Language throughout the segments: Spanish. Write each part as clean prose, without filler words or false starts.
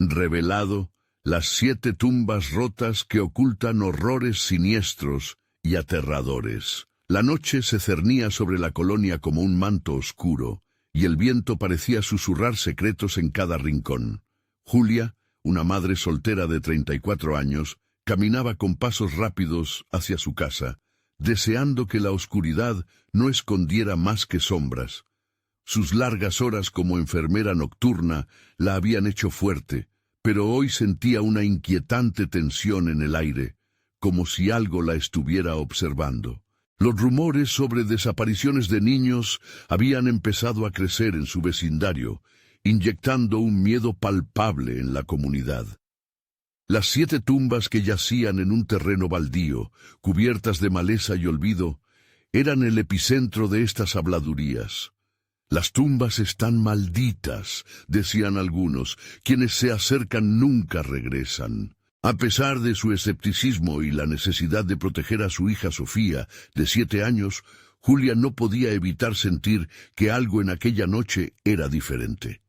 Revelado, las 7 tumbas rotas que ocultan horrores siniestros y aterradores. La noche se cernía sobre la colonia como un manto oscuro, y el viento parecía susurrar secretos en cada rincón. Julia, una madre soltera de 34 años, caminaba con pasos rápidos hacia su casa, deseando que la oscuridad no escondiera más que sombras. Sus largas horas como enfermera nocturna la habían hecho fuerte, pero hoy sentía una inquietante tensión en el aire, como si algo la estuviera observando. Los rumores sobre desapariciones de niños habían empezado a crecer en su vecindario, inyectando un miedo palpable en la comunidad. Las 7 tumbas que yacían en un terreno baldío, cubiertas de maleza y olvido, eran el epicentro de estas habladurías. Las tumbas están malditas, decían algunos, quienes se acercan nunca regresan. A pesar de su escepticismo y la necesidad de proteger a su hija Sofía, de 7 años, Julia no podía evitar sentir que algo en aquella noche era diferente.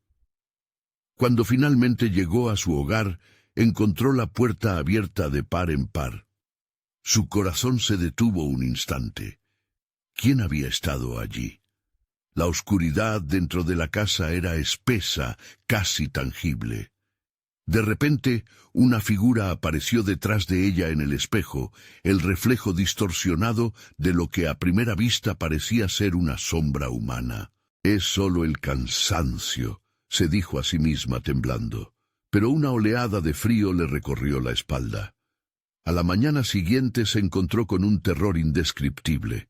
Cuando finalmente llegó a su hogar, encontró la puerta abierta de par en par. Su corazón se detuvo un instante. ¿Quién había estado allí? La oscuridad dentro de la casa era espesa, casi tangible. De repente, una figura apareció detrás de ella en el espejo, el reflejo distorsionado de lo que a primera vista parecía ser una sombra humana. «Es solo el cansancio», se dijo a sí misma temblando, pero una oleada de frío le recorrió la espalda. A la mañana siguiente se encontró con un terror indescriptible.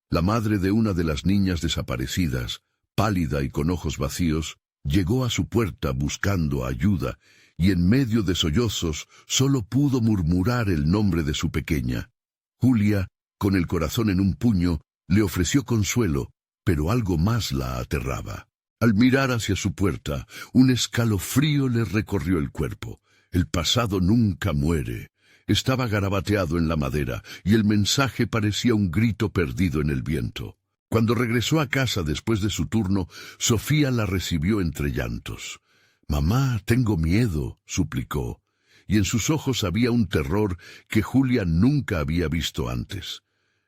La madre de una de las niñas desaparecidas, pálida y con ojos vacíos, llegó a su puerta buscando ayuda, y en medio de sollozos solo pudo murmurar el nombre de su pequeña. Julia, con el corazón en un puño, le ofreció consuelo, pero algo más la aterraba. Al mirar hacia su puerta, un escalofrío le recorrió el cuerpo. El pasado nunca muere. Estaba garabateado en la madera, y el mensaje parecía un grito perdido en el viento. Cuando regresó a casa después de su turno, Sofía la recibió entre llantos. «Mamá, tengo miedo», suplicó, y en sus ojos había un terror que Julia nunca había visto antes.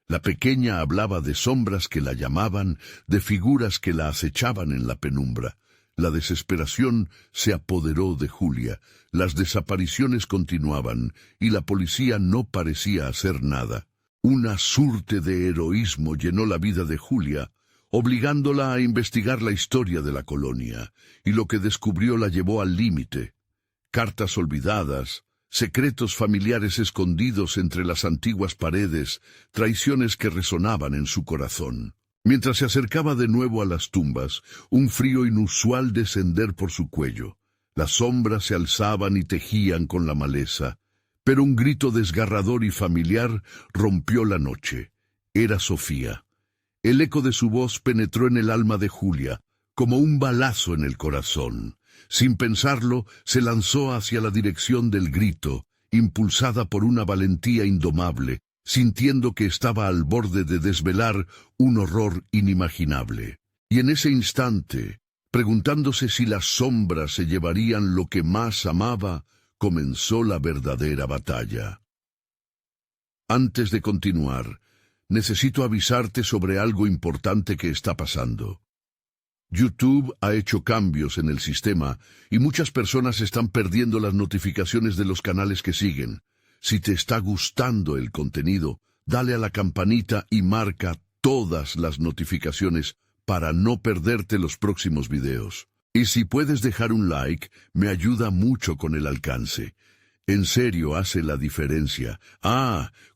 La pequeña hablaba de sombras que la llamaban, de figuras que la acechaban en la penumbra. La desesperación se apoderó de Julia, las desapariciones continuaban, y la policía no parecía hacer nada. Una suerte de heroísmo llenó la vida de Julia, obligándola a investigar la historia de la colonia, y lo que descubrió la llevó al límite. Cartas olvidadas, secretos familiares escondidos entre las antiguas paredes, traiciones que resonaban en su corazón. Mientras se acercaba de nuevo a las tumbas, un frío inusual descender por su cuello. Las sombras se alzaban y tejían con la maleza, pero un grito desgarrador y familiar rompió la noche. Era Sofía. El eco de su voz penetró en el alma de Julia, como un balazo en el corazón. Sin pensarlo, se lanzó hacia la dirección del grito, impulsada por una valentía indomable, sintiendo que estaba al borde de desvelar un horror inimaginable. Y en ese instante, preguntándose si las sombras se llevarían lo que más amaba, comenzó la verdadera batalla. Antes de continuar, necesito avisarte sobre algo importante que está pasando. YouTube ha hecho cambios en el sistema y muchas personas están perdiendo las notificaciones de los canales que siguen. Si te está gustando el contenido, dale a la campanita y marca todas las notificaciones para no perderte los próximos videos. Y si puedes dejar un like, me ayuda mucho con el alcance. En serio, hace la diferencia.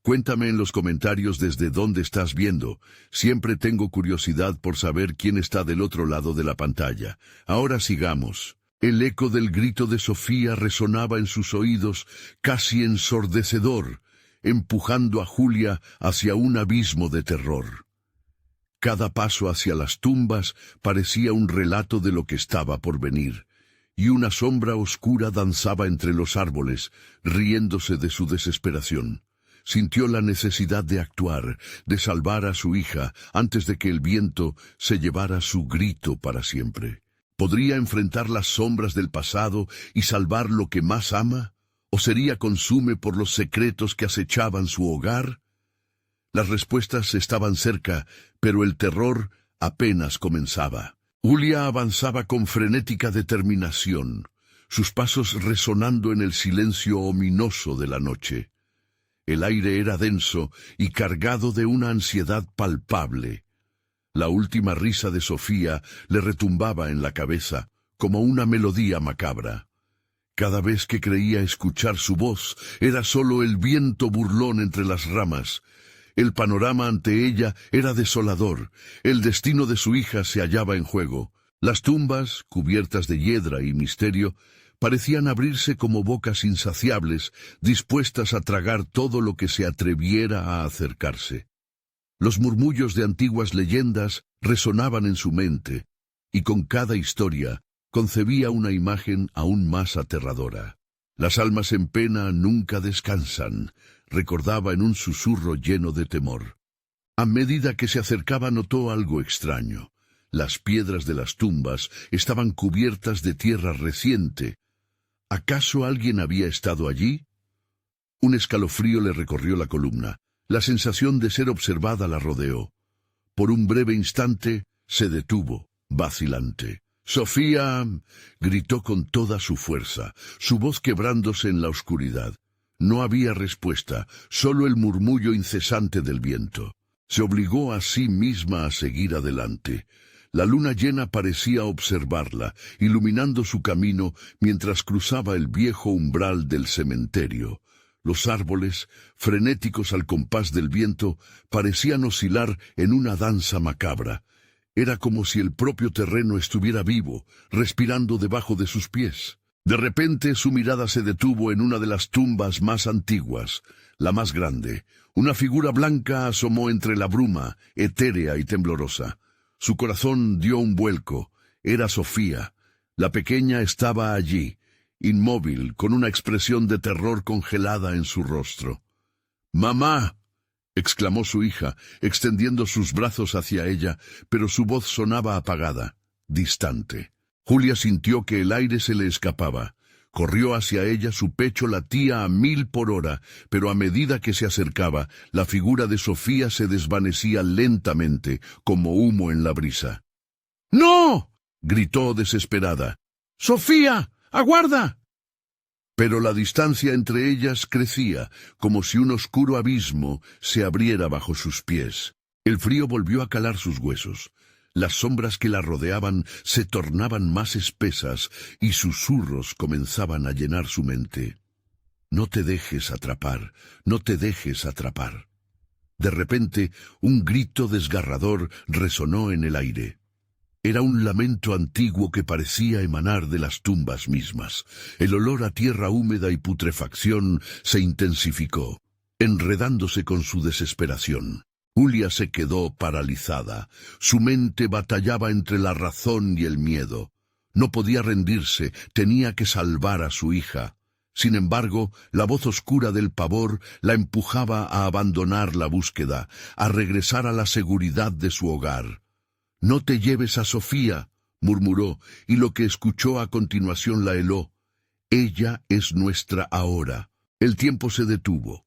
Cuéntame en los comentarios desde dónde estás viendo. Siempre tengo curiosidad por saber quién está del otro lado de la pantalla. Ahora sigamos. El eco del grito de Sofía resonaba en sus oídos, casi ensordecedor, empujando a Julia hacia un abismo de terror. Cada paso hacia las tumbas parecía un relato de lo que estaba por venir, y una sombra oscura danzaba entre los árboles, riéndose de su desesperación. Sintió la necesidad de actuar, de salvar a su hija, antes de que el viento se llevara su grito para siempre. ¿Podría enfrentar las sombras del pasado y salvar lo que más ama? ¿O sería consume por los secretos que acechaban su hogar? Las respuestas estaban cerca, pero el terror apenas comenzaba. Julia avanzaba con frenética determinación, sus pasos resonando en el silencio ominoso de la noche. El aire era denso y cargado de una ansiedad palpable. La última risa de Sofía le retumbaba en la cabeza, como una melodía macabra. Cada vez que creía escuchar su voz, era solo el viento burlón entre las ramas. El panorama ante ella era desolador. El destino de su hija se hallaba en juego. Las tumbas, cubiertas de hiedra y misterio, parecían abrirse como bocas insaciables, dispuestas a tragar todo lo que se atreviera a acercarse. Los murmullos de antiguas leyendas resonaban en su mente, y con cada historia concebía una imagen aún más aterradora. Las almas en pena nunca descansan, recordaba en un susurro lleno de temor. A medida que se acercaba notó algo extraño. Las piedras de las tumbas estaban cubiertas de tierra reciente. ¿Acaso alguien había estado allí? Un escalofrío le recorrió la columna. La sensación de ser observada la rodeó. Por un breve instante se detuvo, vacilante. «¡Sofía!», gritó con toda su fuerza, su voz quebrándose en la oscuridad. No había respuesta, solo el murmullo incesante del viento. Se obligó a sí misma a seguir adelante. La luna llena parecía observarla, iluminando su camino mientras cruzaba el viejo umbral del cementerio. Los árboles, frenéticos al compás del viento, parecían oscilar en una danza macabra. Era como si el propio terreno estuviera vivo, respirando debajo de sus pies. De repente su mirada se detuvo en una de las tumbas más antiguas, la más grande. Una figura blanca asomó entre la bruma, etérea y temblorosa. Su corazón dio un vuelco. Era Sofía. La pequeña estaba allí, inmóvil, con una expresión de terror congelada en su rostro. «¡Mamá!», exclamó su hija, extendiendo sus brazos hacia ella, pero su voz sonaba apagada, distante. Julia sintió que el aire se le escapaba. Corrió hacia ella, su pecho latía a 1000 por hora, pero a medida que se acercaba, la figura de Sofía se desvanecía lentamente, como humo en la brisa. «¡No!», gritó desesperada. «¡Sofía! ¡Aguarda!». Pero la distancia entre ellas crecía, como si un oscuro abismo se abriera bajo sus pies. El frío volvió a calar sus huesos. Las sombras que la rodeaban se tornaban más espesas y susurros comenzaban a llenar su mente. «No te dejes atrapar, no te dejes atrapar». De repente, un grito desgarrador resonó en el aire. Era un lamento antiguo que parecía emanar de las tumbas mismas. El olor a tierra húmeda y putrefacción se intensificó, enredándose con su desesperación. Julia se quedó paralizada. Su mente batallaba entre la razón y el miedo. No podía rendirse, tenía que salvar a su hija. Sin embargo, la voz oscura del pavor la empujaba a abandonar la búsqueda, a regresar a la seguridad de su hogar. «No te lleves a Sofía», murmuró, y lo que escuchó a continuación la heló. «Ella es nuestra ahora». El tiempo se detuvo.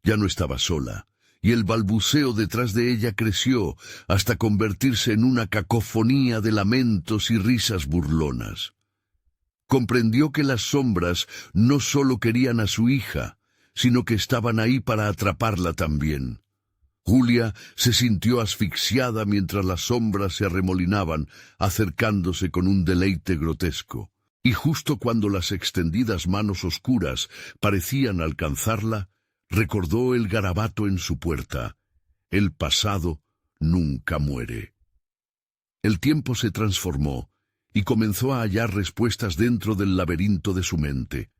Ya no estaba sola, y el balbuceo detrás de ella creció hasta convertirse en una cacofonía de lamentos y risas burlonas. Comprendió que las sombras no solo querían a su hija, sino que estaban ahí para atraparla también. Julia se sintió asfixiada mientras las sombras se arremolinaban, acercándose con un deleite grotesco. Y justo cuando las extendidas manos oscuras parecían alcanzarla, recordó el garabato en su puerta: «El pasado nunca muere». El tiempo se transformó y comenzó a hallar respuestas dentro del laberinto de su mente.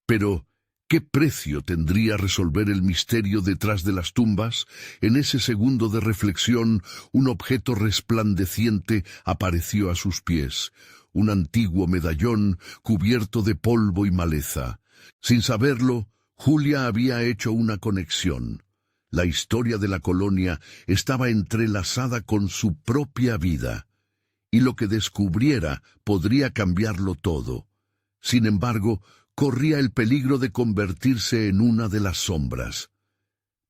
Pero ¿qué precio tendría resolver el misterio detrás de las tumbas? En ese segundo de reflexión, un objeto resplandeciente apareció a sus pies, un antiguo medallón cubierto de polvo y maleza. Sin saberlo, Julia había hecho una conexión. La historia de la colonia estaba entrelazada con su propia vida, y lo que descubriera podría cambiarlo todo. Sin embargo, corría el peligro de convertirse en una de las sombras.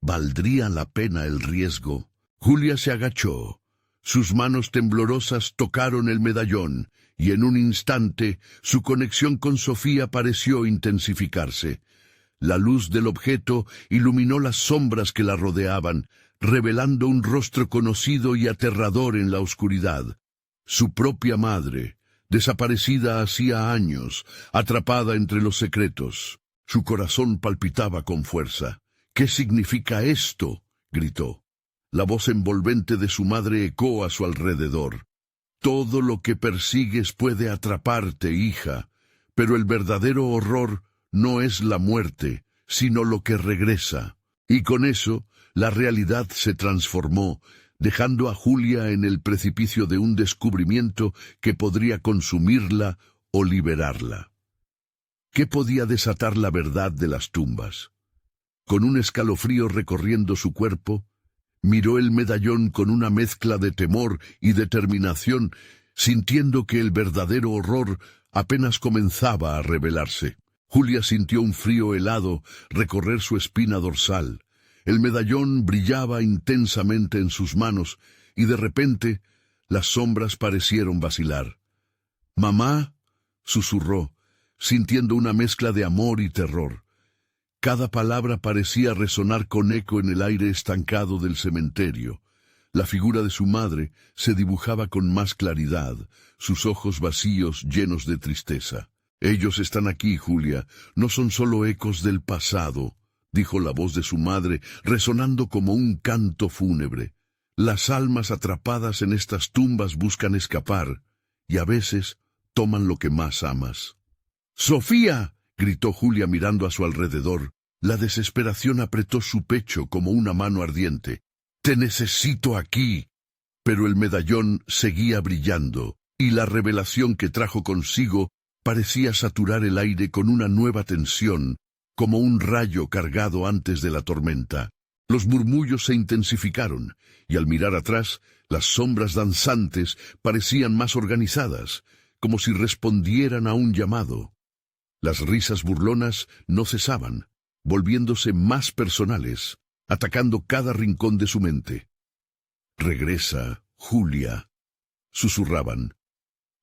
¿Valdría la pena el riesgo? Julia se agachó. Sus manos temblorosas tocaron el medallón, y en un instante su conexión con Sofía pareció intensificarse. La luz del objeto iluminó las sombras que la rodeaban, revelando un rostro conocido y aterrador en la oscuridad. Su propia madre, desaparecida hacía años, atrapada entre los secretos. Su corazón palpitaba con fuerza. «¿Qué significa esto?», gritó. La voz envolvente de su madre ecoó a su alrededor. «Todo lo que persigues puede atraparte, hija, pero el verdadero horror no es la muerte, sino lo que regresa». Y con eso, la realidad se transformó, dejando a Julia en el precipicio de un descubrimiento que podría consumirla o liberarla. ¿Qué podía desatar la verdad de las tumbas? Con un escalofrío recorriendo su cuerpo, miró el medallón con una mezcla de temor y determinación, sintiendo que el verdadero horror apenas comenzaba a revelarse. Julia sintió un frío helado recorrer su espina dorsal. El medallón brillaba intensamente en sus manos, y de repente las sombras parecieron vacilar. «Mamá», susurró, sintiendo una mezcla de amor y terror. Cada palabra parecía resonar con eco en el aire estancado del cementerio. La figura de su madre se dibujaba con más claridad, sus ojos vacíos llenos de tristeza. «Ellos están aquí, Julia, no son solo ecos del pasado», dijo la voz de su madre, resonando como un canto fúnebre. «Las almas atrapadas en estas tumbas buscan escapar, y a veces toman lo que más amas». «¡Sofía!», gritó Julia mirando a su alrededor. La desesperación apretó su pecho como una mano ardiente. «¡Te necesito aquí!». Pero el medallón seguía brillando, y la revelación que trajo consigo parecía saturar el aire con una nueva tensión, como un rayo cargado antes de la tormenta. Los murmullos se intensificaron, y al mirar atrás, las sombras danzantes parecían más organizadas, como si respondieran a un llamado. Las risas burlonas no cesaban, volviéndose más personales, atacando cada rincón de su mente. «Regresa, Julia», susurraban.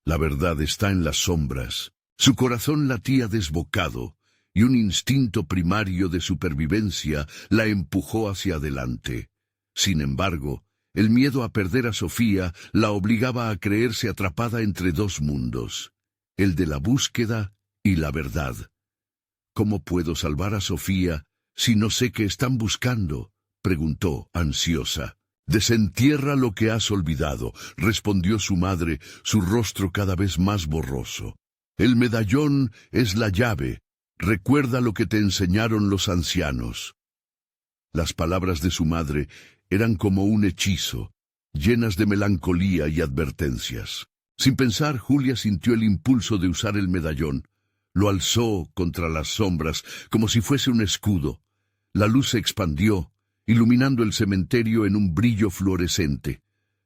«La verdad está en las sombras». Su corazón latía desbocado, y un instinto primario de supervivencia la empujó hacia adelante. Sin embargo, el miedo a perder a Sofía la obligaba a creerse atrapada entre dos mundos, el de la búsqueda y la verdad. «¿Cómo puedo salvar a Sofía si no sé qué están buscando?», preguntó, ansiosa. «Desentierra lo que has olvidado», respondió su madre, su rostro cada vez más borroso. «El medallón es la llave. Recuerda lo que te enseñaron los ancianos». Las palabras de su madre eran como un hechizo, llenas de melancolía y advertencias. Sin pensar, Julia sintió el impulso de usar el medallón. Lo alzó contra las sombras, como si fuese un escudo. La luz se expandió, iluminando el cementerio en un brillo fluorescente.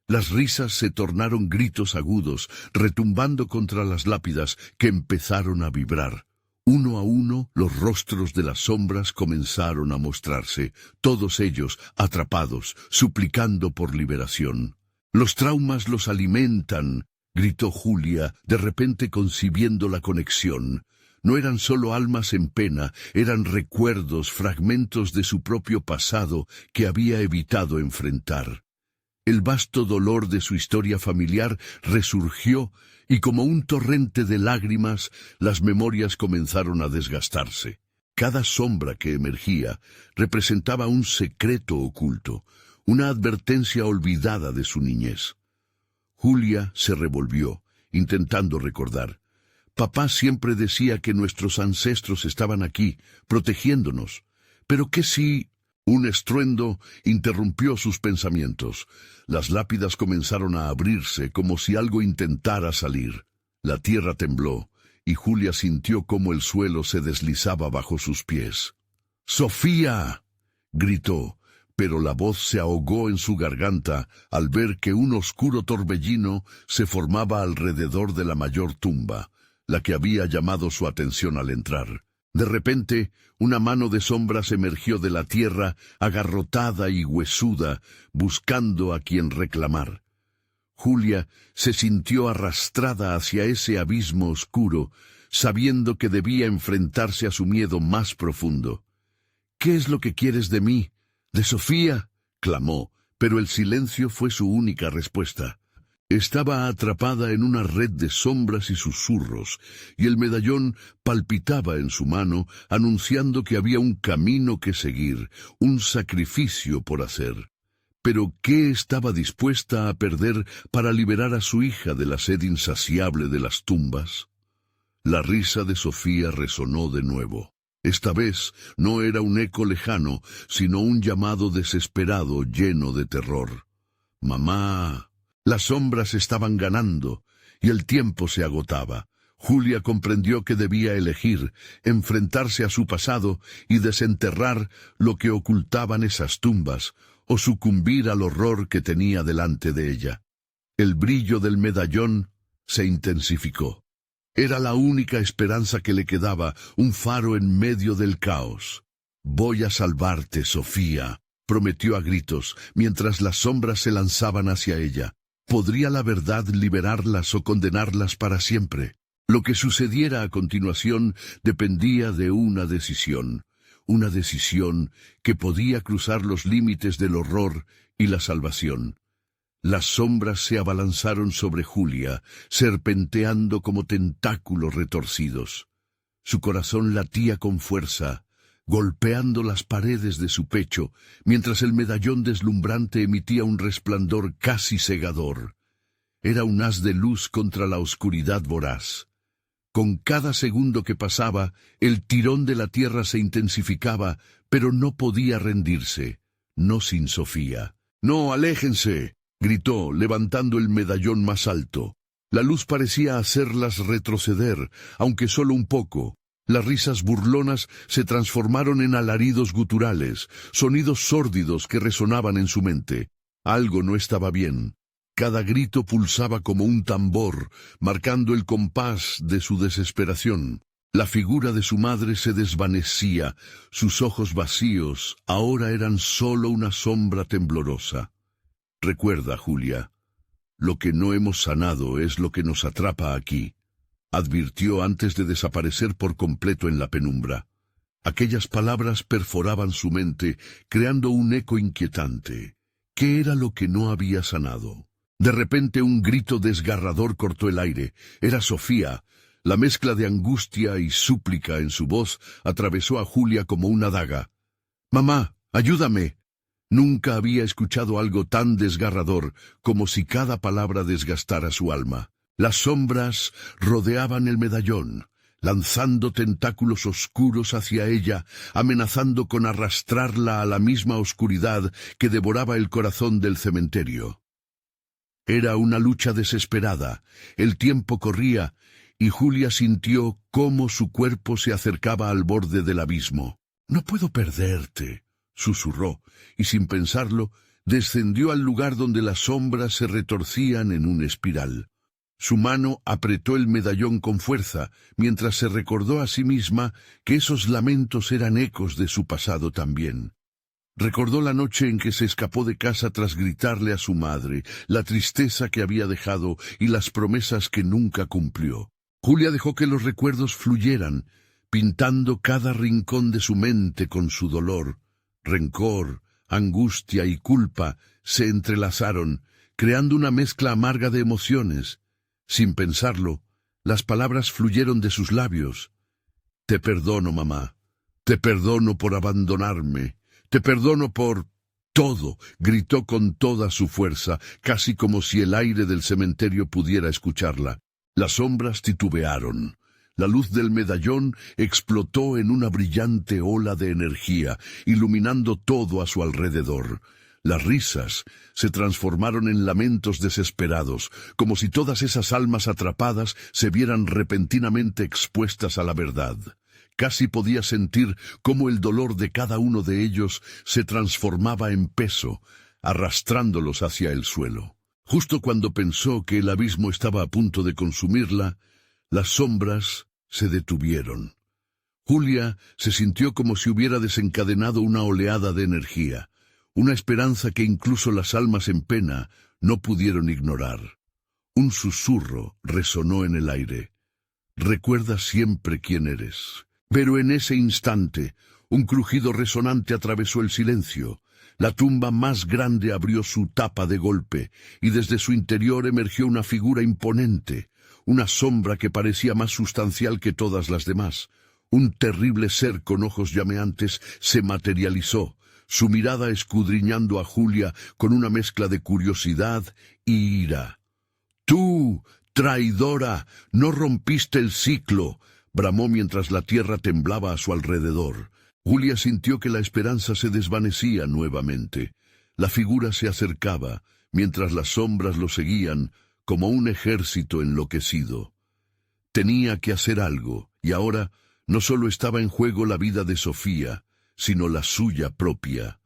Las risas se tornaron gritos agudos, retumbando contra las lápidas que empezaron a vibrar. Uno a uno, los rostros de las sombras comenzaron a mostrarse, todos ellos atrapados, suplicando por liberación. «Los traumas los alimentan», gritó Julia, de repente concibiendo la conexión. No eran solo almas en pena, eran recuerdos, fragmentos de su propio pasado que había evitado enfrentar. El vasto dolor de su historia familiar resurgió, y como un torrente de lágrimas, las memorias comenzaron a desgastarse. Cada sombra que emergía representaba un secreto oculto, una advertencia olvidada de su niñez. Julia se revolvió, intentando recordar. Papá siempre decía que nuestros ancestros estaban aquí, protegiéndonos. ¿Pero qué si...? Un estruendo interrumpió sus pensamientos. Las lápidas comenzaron a abrirse como si algo intentara salir. La tierra tembló, y Julia sintió cómo el suelo se deslizaba bajo sus pies. «¡Sofía!», gritó, pero la voz se ahogó en su garganta al ver que un oscuro torbellino se formaba alrededor de la mayor tumba, la que había llamado su atención al entrar. De repente, una mano de sombras emergió de la tierra, agarrotada y huesuda, buscando a quien reclamar. Julia se sintió arrastrada hacia ese abismo oscuro, sabiendo que debía enfrentarse a su miedo más profundo. «¿Qué es lo que quieres de mí? ¿De Sofía?», clamó, pero el silencio fue su única respuesta. Estaba atrapada en una red de sombras y susurros, y el medallón palpitaba en su mano, anunciando que había un camino que seguir, un sacrificio por hacer. Pero ¿qué estaba dispuesta a perder para liberar a su hija de la sed insaciable de las tumbas? La risa de Sofía resonó de nuevo. Esta vez no era un eco lejano, sino un llamado desesperado lleno de terror. «Mamá». Las sombras estaban ganando, y el tiempo se agotaba. Julia comprendió que debía elegir, enfrentarse a su pasado y desenterrar lo que ocultaban esas tumbas, o sucumbir al horror que tenía delante de ella. El brillo del medallón se intensificó. Era la única esperanza que le quedaba, un faro en medio del caos. «Voy a salvarte, Sofía», prometió a gritos, mientras las sombras se lanzaban hacia ella. ¿Podría la verdad liberarlas o condenarlas para siempre? Lo que sucediera a continuación dependía de una decisión que podía cruzar los límites del horror y la salvación. Las sombras se abalanzaron sobre Julia, serpenteando como tentáculos retorcidos. Su corazón latía con fuerza, golpeando las paredes de su pecho, mientras el medallón deslumbrante emitía un resplandor casi cegador. Era un haz de luz contra la oscuridad voraz. Con cada segundo que pasaba, el tirón de la tierra se intensificaba, pero no podía rendirse, no sin Sofía. «¡No, aléjense!», gritó, levantando el medallón más alto. La luz parecía hacerlas retroceder, aunque solo un poco. Las risas burlonas se transformaron en alaridos guturales, sonidos sórdidos que resonaban en su mente. Algo no estaba bien. Cada grito pulsaba como un tambor, marcando el compás de su desesperación. La figura de su madre se desvanecía, sus ojos vacíos ahora eran solo una sombra temblorosa. «Recuerda, Julia, lo que no hemos sanado es lo que nos atrapa aquí», advirtió antes de desaparecer por completo en la penumbra. Aquellas palabras perforaban su mente, creando un eco inquietante. ¿Qué era lo que no había sanado? De repente un grito desgarrador cortó el aire. Era Sofía. La mezcla de angustia y súplica en su voz atravesó a Julia como una daga. «¡Mamá, ayúdame!». Nunca había escuchado algo tan desgarrador, como si cada palabra desgastara su alma. Las sombras rodeaban el medallón, lanzando tentáculos oscuros hacia ella, amenazando con arrastrarla a la misma oscuridad que devoraba el corazón del cementerio. Era una lucha desesperada. El tiempo corría, y Julia sintió cómo su cuerpo se acercaba al borde del abismo. «No puedo perderte», susurró, y sin pensarlo, descendió al lugar donde las sombras se retorcían en una espiral. Su mano apretó el medallón con fuerza, mientras se recordó a sí misma que esos lamentos eran ecos de su pasado también. Recordó la noche en que se escapó de casa tras gritarle a su madre, la tristeza que había dejado y las promesas que nunca cumplió. Julia dejó que los recuerdos fluyeran, pintando cada rincón de su mente con su dolor. Rencor, angustia y culpa se entrelazaron, creando una mezcla amarga de emociones. Sin pensarlo, las palabras fluyeron de sus labios. «Te perdono, mamá. Te perdono por abandonarme. Te perdono por todo», gritó con toda su fuerza, casi como si el aire del cementerio pudiera escucharla. Las sombras titubearon. La luz del medallón explotó en una brillante ola de energía, iluminando todo a su alrededor. Las risas se transformaron en lamentos desesperados, como si todas esas almas atrapadas se vieran repentinamente expuestas a la verdad. Casi podía sentir cómo el dolor de cada uno de ellos se transformaba en peso, arrastrándolos hacia el suelo. Justo cuando pensó que el abismo estaba a punto de consumirla, las sombras se detuvieron. Julia se sintió como si hubiera desencadenado una oleada de energía, una esperanza que incluso las almas en pena no pudieron ignorar. Un susurro resonó en el aire. Recuerda siempre quién eres. Pero en ese instante, un crujido resonante atravesó el silencio. La tumba más grande abrió su tapa de golpe, y desde su interior emergió una figura imponente, una sombra que parecía más sustancial que todas las demás. Un terrible ser con ojos llameantes se materializó, su mirada escudriñando a Julia con una mezcla de curiosidad y ira. «¡Tú, traidora, no rompiste el ciclo!», bramó mientras la tierra temblaba a su alrededor. Julia sintió que la esperanza se desvanecía nuevamente. La figura se acercaba, mientras las sombras lo seguían, como un ejército enloquecido. Tenía que hacer algo, y ahora no solo estaba en juego la vida de Sofía, sino la suya propia.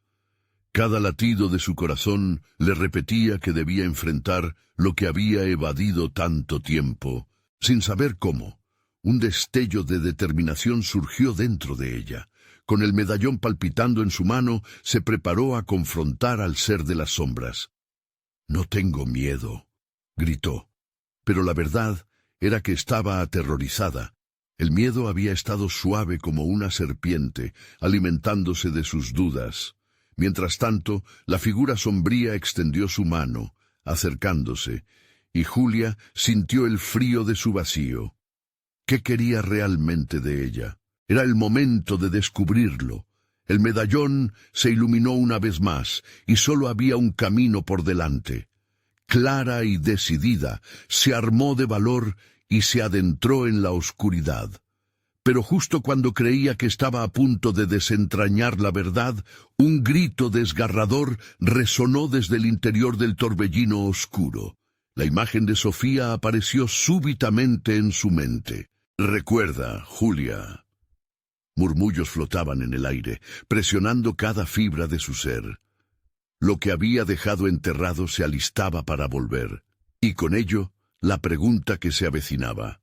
Cada latido de su corazón le repetía que debía enfrentar lo que había evadido tanto tiempo. Sin saber cómo, un destello de determinación surgió dentro de ella. Con el medallón palpitando en su mano, se preparó a confrontar al ser de las sombras. «No tengo miedo», gritó. Pero la verdad era que estaba aterrorizada. El miedo había estado suave como una serpiente, alimentándose de sus dudas. Mientras tanto, la figura sombría extendió su mano, acercándose, y Julia sintió el frío de su vacío. ¿Qué quería realmente de ella? Era el momento de descubrirlo. El medallón se iluminó una vez más, y solo había un camino por delante. Clara y decidida, se armó de valor y se adentró en la oscuridad. Pero justo cuando creía que estaba a punto de desentrañar la verdad, un grito desgarrador resonó desde el interior del torbellino oscuro. La imagen de Sofía apareció súbitamente en su mente. «Recuerda, Julia». Murmullos flotaban en el aire, presionando cada fibra de su ser. Lo que había dejado enterrado se alistaba para volver, y con ello, la pregunta que se avecinaba.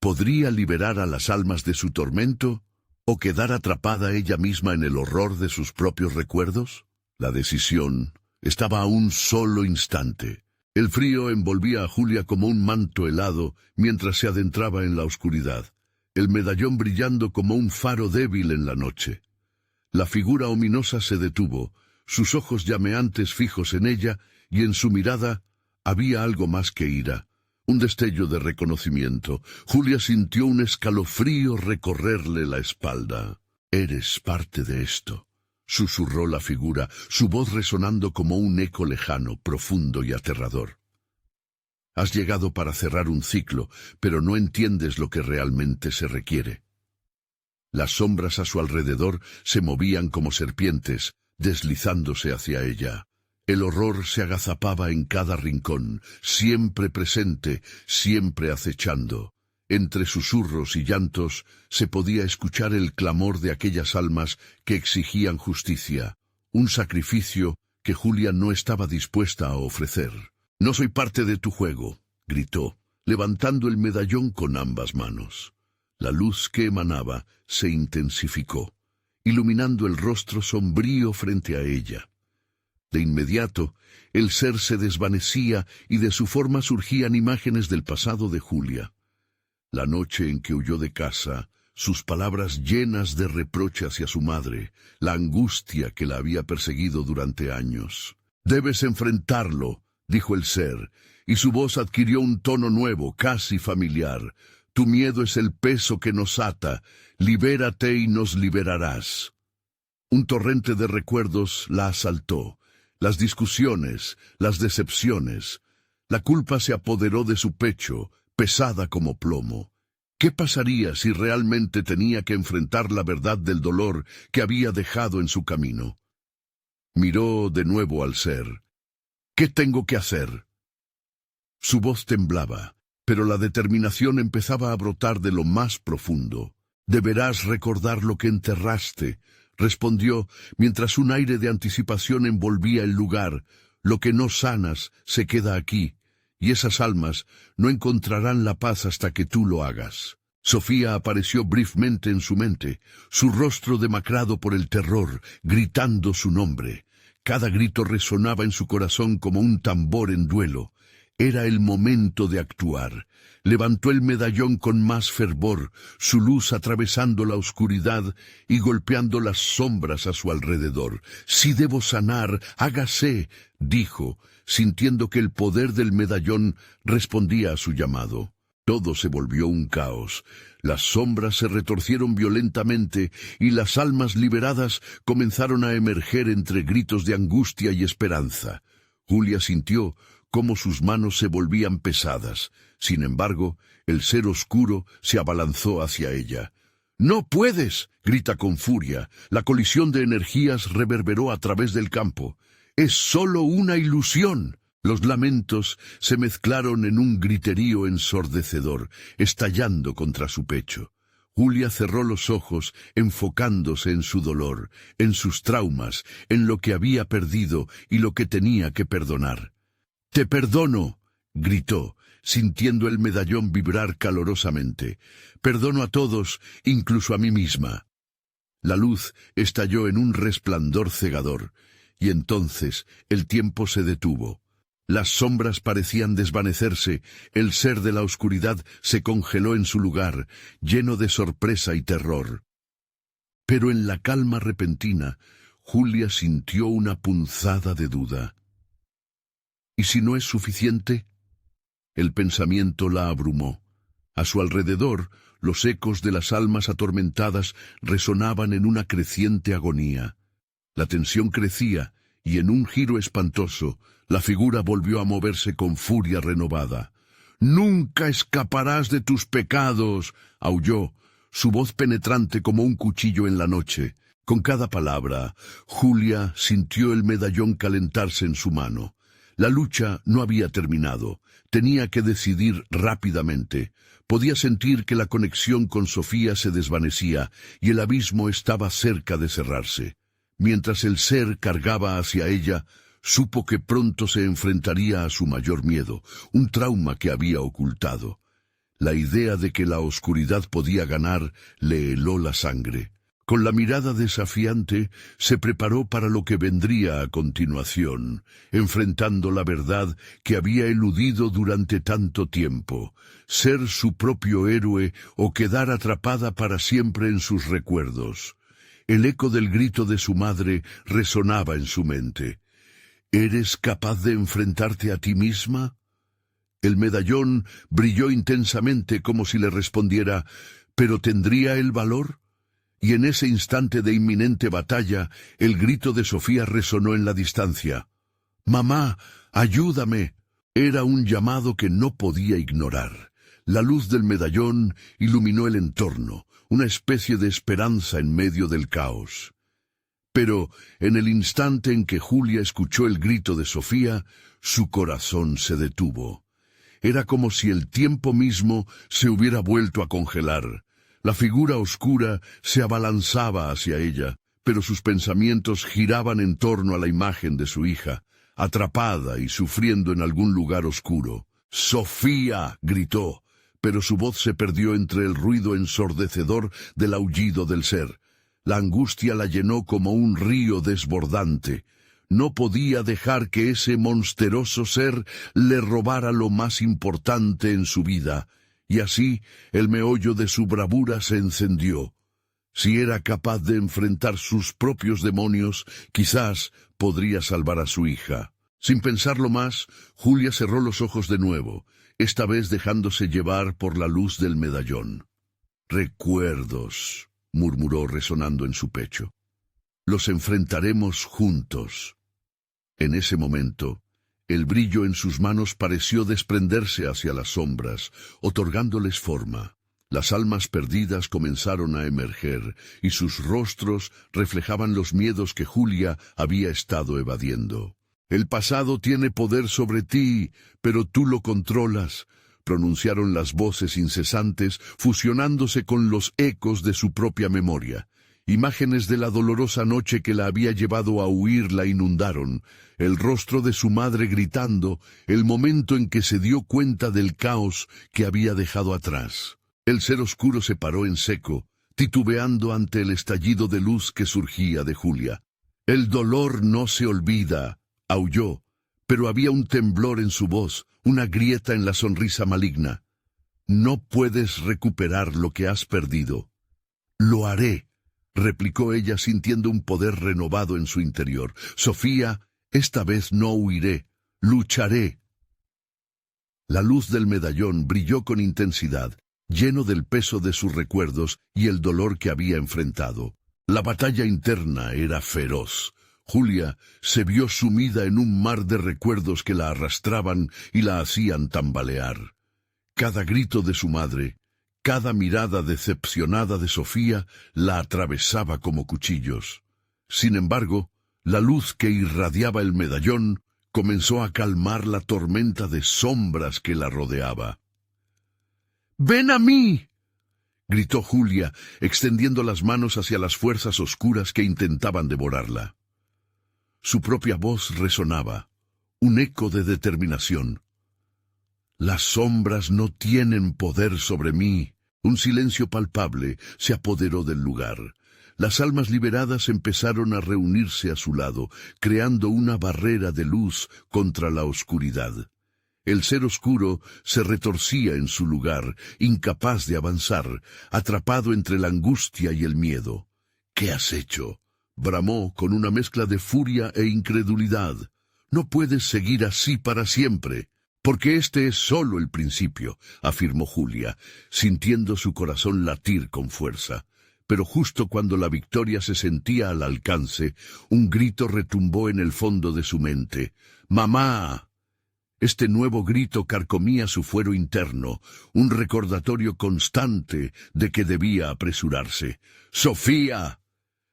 ¿Podría liberar a las almas de su tormento o quedar atrapada ella misma en el horror de sus propios recuerdos? La decisión estaba a un solo instante. El frío envolvía a Julia como un manto helado mientras se adentraba en la oscuridad, el medallón brillando como un faro débil en la noche. La figura ominosa se detuvo, sus ojos llameantes fijos en ella, y en su mirada había algo más que ira. Un destello de reconocimiento. Julia sintió un escalofrío recorrerle la espalda. «Eres parte de esto», susurró la figura, su voz resonando como un eco lejano, profundo y aterrador. «Has llegado para cerrar un ciclo, pero no entiendes lo que realmente se requiere». Las sombras a su alrededor se movían como serpientes, deslizándose hacia ella. El horror se agazapaba en cada rincón, siempre presente, siempre acechando. Entre susurros y llantos se podía escuchar el clamor de aquellas almas que exigían justicia, un sacrificio que Julia no estaba dispuesta a ofrecer. «No soy parte de tu juego», gritó, levantando el medallón con ambas manos. La luz que emanaba se intensificó, iluminando el rostro sombrío frente a ella. De inmediato, el ser se desvanecía y de su forma surgían imágenes del pasado de Julia. La noche en que huyó de casa, sus palabras llenas de reproche hacia su madre, la angustia que la había perseguido durante años. «Debes enfrentarlo», dijo el ser, y su voz adquirió un tono nuevo, casi familiar. «Tu miedo es el peso que nos ata. Libérate y nos liberarás». Un torrente de recuerdos la asaltó. Las discusiones, las decepciones. La culpa se apoderó de su pecho, pesada como plomo. ¿Qué pasaría si realmente tenía que enfrentar la verdad del dolor que había dejado en su camino? Miró de nuevo al ser. «¿Qué tengo que hacer?». Su voz temblaba, pero la determinación empezaba a brotar de lo más profundo. Deberás recordar lo que enterraste, respondió, mientras un aire de anticipación envolvía el lugar. Lo que no sanas se queda aquí, y esas almas no encontrarán la paz hasta que tú lo hagas. Sofía apareció brevemente en su mente, su rostro demacrado por el terror, gritando su nombre. Cada grito resonaba en su corazón como un tambor en duelo. Era el momento de actuar. Levantó el medallón con más fervor, su luz atravesando la oscuridad y golpeando las sombras a su alrededor. «Si debo sanar, hágase», dijo, sintiendo que el poder del medallón respondía a su llamado. Todo se volvió un caos. Las sombras se retorcieron violentamente y las almas liberadas comenzaron a emerger entre gritos de angustia y esperanza. Julia sintió cómo sus manos se volvían pesadas. Sin embargo, el ser oscuro se abalanzó hacia ella. «¡No puedes!», grita con furia. La colisión de energías reverberó a través del campo. «Es solo una ilusión». Los lamentos se mezclaron en un griterío ensordecedor, estallando contra su pecho. Julia cerró los ojos, enfocándose en su dolor, en sus traumas, en lo que había perdido y lo que tenía que perdonar. «Te perdono», gritó, sintiendo el medallón vibrar calorosamente. «Perdono a todos, incluso a mí misma». La luz estalló en un resplandor cegador, y entonces el tiempo se detuvo. Las sombras parecían desvanecerse, el ser de la oscuridad se congeló en su lugar, lleno de sorpresa y terror. Pero en la calma repentina, Julia sintió una punzada de duda. ¿Y si no es suficiente? El pensamiento la abrumó. A su alrededor, los ecos de las almas atormentadas resonaban en una creciente agonía. La tensión crecía, y en un giro espantoso, la figura volvió a moverse con furia renovada. «¡Nunca escaparás de tus pecados!», aulló, su voz penetrante como un cuchillo en la noche. Con cada palabra, Julia sintió el medallón calentarse en su mano. La lucha no había terminado. Tenía que decidir rápidamente. Podía sentir que la conexión con Sofía se desvanecía y el abismo estaba cerca de cerrarse. Mientras el ser cargaba hacia ella, supo que pronto se enfrentaría a su mayor miedo, un trauma que había ocultado. La idea de que la oscuridad podía ganar le heló la sangre. Con la mirada desafiante, se preparó para lo que vendría a continuación, enfrentando la verdad que había eludido durante tanto tiempo, ser su propio héroe o quedar atrapada para siempre en sus recuerdos. El eco del grito de su madre resonaba en su mente. «¿Eres capaz de enfrentarte a ti misma?». El medallón brilló intensamente como si le respondiera, «¿Pero tendría el valor?». Y en ese instante de inminente batalla, el grito de Sofía resonó en la distancia. «¡Mamá, ayúdame!». Era un llamado que no podía ignorar. La luz del medallón iluminó el entorno, una especie de esperanza en medio del caos. Pero en el instante en que Julia escuchó el grito de Sofía, su corazón se detuvo. Era como si el tiempo mismo se hubiera vuelto a congelar. La figura oscura se abalanzaba hacia ella, pero sus pensamientos giraban en torno a la imagen de su hija, atrapada y sufriendo en algún lugar oscuro. «¡Sofía!», gritó, pero su voz se perdió entre el ruido ensordecedor del aullido del ser. La angustia la llenó como un río desbordante. No podía dejar que ese monstruoso ser le robara lo más importante en su vida, y así el meollo de su bravura se encendió. Si era capaz de enfrentar sus propios demonios, quizás podría salvar a su hija. Sin pensarlo más, Julia cerró los ojos de nuevo, esta vez dejándose llevar por la luz del medallón. «Recuerdos», murmuró resonando en su pecho. «Los enfrentaremos juntos». En ese momento, el brillo en sus manos pareció desprenderse hacia las sombras, otorgándoles forma. Las almas perdidas comenzaron a emerger, y sus rostros reflejaban los miedos que Julia había estado evadiendo. «El pasado tiene poder sobre ti, pero tú lo controlas. pronunciaron las voces incesantes, fusionándose con los ecos de su propia memoria. Imágenes de la dolorosa noche que la había llevado a huir la inundaron, el rostro de su madre gritando, el momento en que se dio cuenta del caos que había dejado atrás. El ser oscuro se paró en seco, titubeando ante el estallido de luz que surgía de Julia. «El dolor no se olvida», aulló, pero había un temblor en su voz, una grieta en la sonrisa maligna. «No puedes recuperar lo que has perdido». «Lo haré», replicó ella sintiendo un poder renovado en su interior. «Sofía, esta vez no huiré, lucharé». La luz del medallón brilló con intensidad, lleno del peso de sus recuerdos y el dolor que había enfrentado. La batalla interna era feroz. Julia se vio sumida en un mar de recuerdos que la arrastraban y la hacían tambalear. Cada grito de su madre, cada mirada decepcionada de Sofía la atravesaba como cuchillos. Sin embargo, la luz que irradiaba el medallón comenzó a calmar la tormenta de sombras que la rodeaba. «¡Ven a mí!», gritó Julia, extendiendo las manos hacia las fuerzas oscuras que intentaban devorarla. Su propia voz resonaba, un eco de determinación. «Las sombras no tienen poder sobre mí». Un silencio palpable se apoderó del lugar. Las almas liberadas empezaron a reunirse a su lado, creando una barrera de luz contra la oscuridad. El ser oscuro se retorcía en su lugar, incapaz de avanzar, atrapado entre la angustia y el miedo. «¿Qué has hecho?», bramó con una mezcla de furia e incredulidad. «No puedes seguir así para siempre». «Porque este es solo el principio», afirmó Julia, sintiendo su corazón latir con fuerza. Pero justo cuando la victoria se sentía al alcance, un grito retumbó en el fondo de su mente. «¡Mamá!». Este nuevo grito carcomía su fuero interno, un recordatorio constante de que debía apresurarse. «¡Sofía!».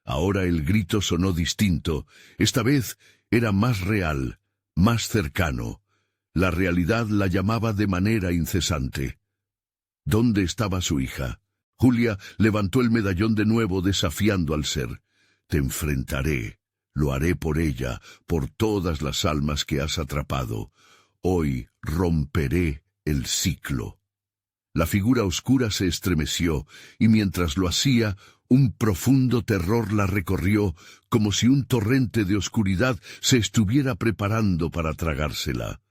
Ahora el grito sonó distinto. Esta vez era más real, más cercano. La realidad la llamaba de manera incesante. ¿Dónde estaba su hija? Julia levantó el medallón de nuevo, desafiando al ser. «Te enfrentaré, lo haré por ella, por todas las almas que has atrapado. Hoy romperé el ciclo». La figura oscura se estremeció, y mientras lo hacía, un profundo terror la recorrió, como si un torrente de oscuridad se estuviera preparando para tragársela.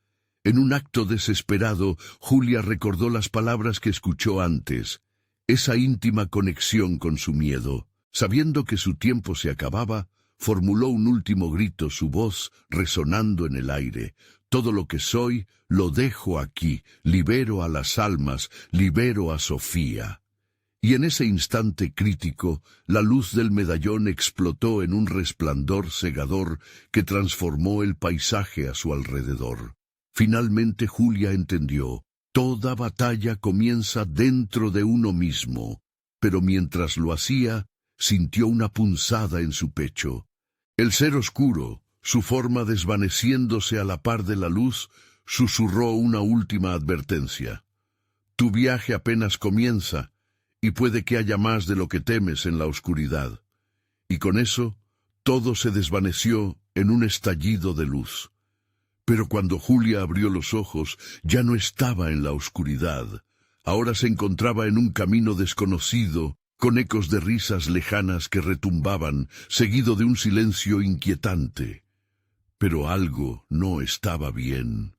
En un acto desesperado, Julia recordó las palabras que escuchó antes, esa íntima conexión con su miedo. Sabiendo que su tiempo se acababa, formuló un último grito, su voz resonando en el aire. «Todo lo que soy, lo dejo aquí, libero a las almas, libero a Sofía». Y en ese instante crítico, la luz del medallón explotó en un resplandor cegador que transformó el paisaje a su alrededor. Finalmente Julia entendió, toda batalla comienza dentro de uno mismo, pero mientras lo hacía, sintió una punzada en su pecho. El ser oscuro, su forma desvaneciéndose a la par de la luz, susurró una última advertencia. «Tu viaje apenas comienza, y puede que haya más de lo que temes en la oscuridad». Y con eso, todo se desvaneció en un estallido de luz. Pero cuando Julia abrió los ojos, ya no estaba en la oscuridad. Ahora se encontraba en un camino desconocido, con ecos de risas lejanas que retumbaban, seguido de un silencio inquietante. Pero algo no estaba bien.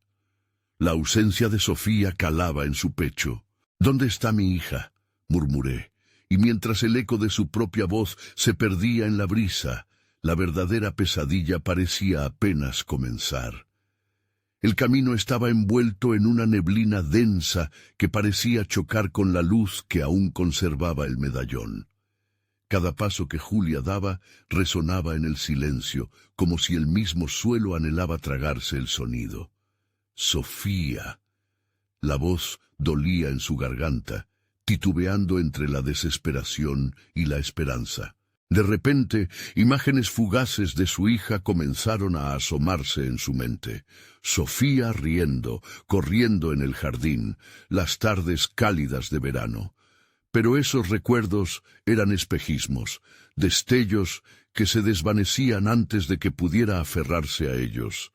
La ausencia de Sofía calaba en su pecho. «¿Dónde está mi hija?», murmuré, y mientras el eco de su propia voz se perdía en la brisa, la verdadera pesadilla parecía apenas comenzar. El camino estaba envuelto en una neblina densa que parecía chocar con la luz que aún conservaba el medallón. Cada paso que Julia daba resonaba en el silencio, como si el mismo suelo anhelaba tragarse el sonido. «Sofía». La voz dolía en su garganta, titubeando entre la desesperación y la esperanza. De repente, imágenes fugaces de su hija comenzaron a asomarse en su mente. Sofía riendo, corriendo en el jardín, las tardes cálidas de verano. Pero esos recuerdos eran espejismos, destellos que se desvanecían antes de que pudiera aferrarse a ellos.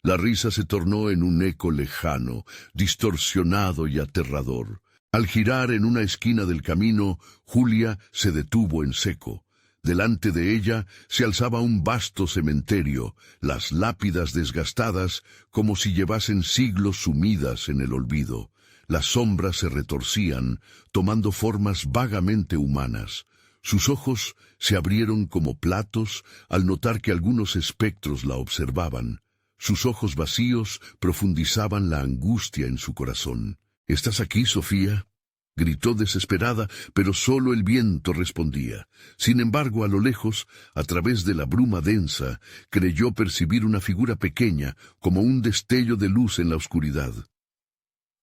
La risa se tornó en un eco lejano, distorsionado y aterrador. Al girar en una esquina del camino, Julia se detuvo en seco. Delante de ella se alzaba un vasto cementerio, las lápidas desgastadas como si llevasen siglos sumidas en el olvido. Las sombras se retorcían, tomando formas vagamente humanas. Sus ojos se abrieron como platos al notar que algunos espectros la observaban. Sus ojos vacíos profundizaban la angustia en su corazón. —¿Estás aquí, Sofía? —gritó desesperada, pero solo el viento respondía. Sin embargo, a lo lejos, a través de la bruma densa, creyó percibir una figura pequeña, como un destello de luz en la oscuridad.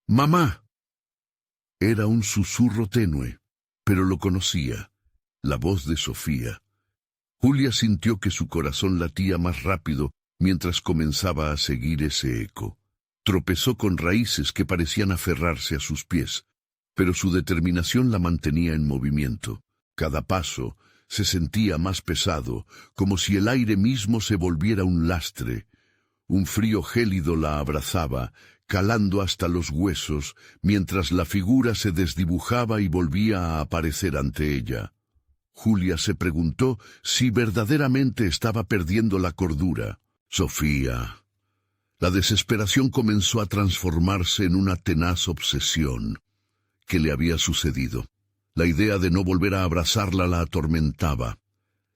—¡Mamá! Era un susurro tenue, pero lo conocía, la voz de Sofía. Julia sintió que su corazón latía más rápido mientras comenzaba a seguir ese eco. Tropezó con raíces que parecían aferrarse a sus pies, pero su determinación la mantenía en movimiento. Cada paso se sentía más pesado, como si el aire mismo se volviera un lastre. Un frío gélido la abrazaba, calando hasta los huesos, mientras la figura se desdibujaba y volvía a aparecer ante ella. Julia se preguntó si verdaderamente estaba perdiendo la cordura. Sofía. La desesperación comenzó a transformarse en una tenaz obsesión. ¿Qué le había sucedido? La idea de no volver a abrazarla la atormentaba.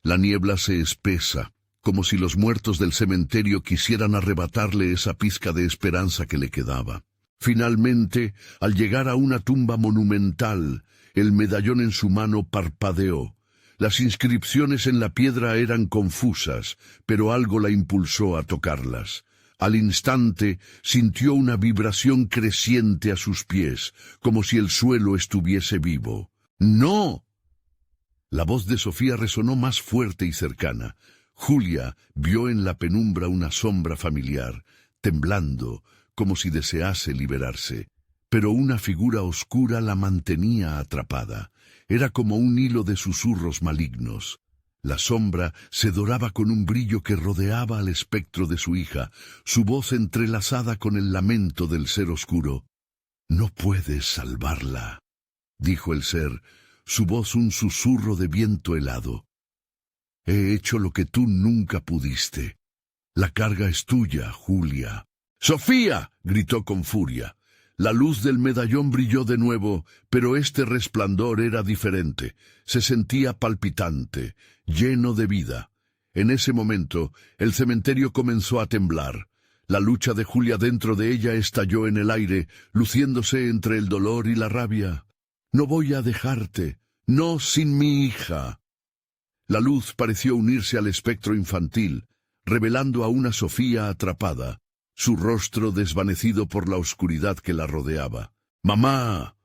La niebla se espesa, como si los muertos del cementerio quisieran arrebatarle esa pizca de esperanza que le quedaba. Finalmente, al llegar a una tumba monumental, el medallón en su mano parpadeó. Las inscripciones en la piedra eran confusas, pero algo la impulsó a tocarlas. Al instante sintió una vibración creciente a sus pies, como si el suelo estuviese vivo. ¡No! La voz de Sofía resonó más fuerte y cercana. Julia vio en la penumbra una sombra familiar, temblando, como si desease liberarse. Pero una figura oscura la mantenía atrapada. Era como un hilo de susurros malignos. La sombra se doraba con un brillo que rodeaba al espectro de su hija, su voz entrelazada con el lamento del ser oscuro. «No puedes salvarla», dijo el ser, su voz un susurro de viento helado. «He hecho lo que tú nunca pudiste. La carga es tuya, Julia». «¡Sofía!», gritó con furia. La luz del medallón brilló de nuevo, pero este resplandor era diferente. Se sentía palpitante, lleno de vida. En ese momento, el cementerio comenzó a temblar. La lucha de Julia dentro de ella estalló en el aire, luciéndose entre el dolor y la rabia. «No voy a dejarte, no sin mi hija». La luz pareció unirse al espectro infantil, revelando a una Sofía atrapada, su rostro desvanecido por la oscuridad que la rodeaba. «¡Mamá!».